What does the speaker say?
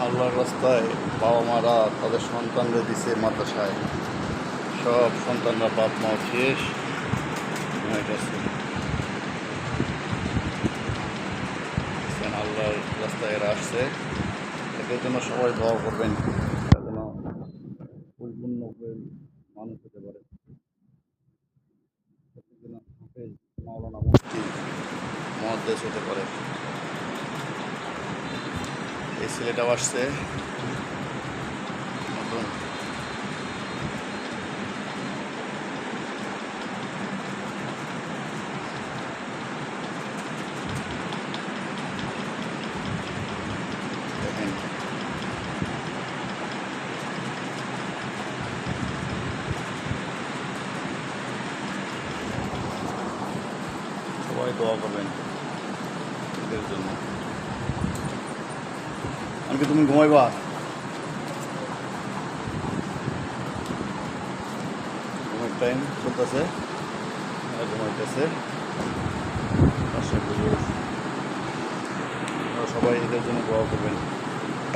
আল্লাহর রাস্তায় বাবা মারা তাদের সন্তানদের দিছে মাদ্রাসায়, সব সন্তানরা বাপ মা শেষ হইতেছে। আল্লাহর রাস্তায় এরা আসছে, এদের জন্য সবাই দোয়া করবেন, এরা যেন পরিপূর্ণ মানুষ হতে পারে, মাওলানা মুফতি মহাদ্দেশ হতে পারে। এই ছেলেটাও আসছে নতুন। দেখেন সবাই দোয়া করবেন এদের জন্য। আমি তুমি ঘুমাইবা? ঘুমের টাইম চলতেছে, ঘুমাইতেছে। সবাই এদের জন্য দোয়া করবেন।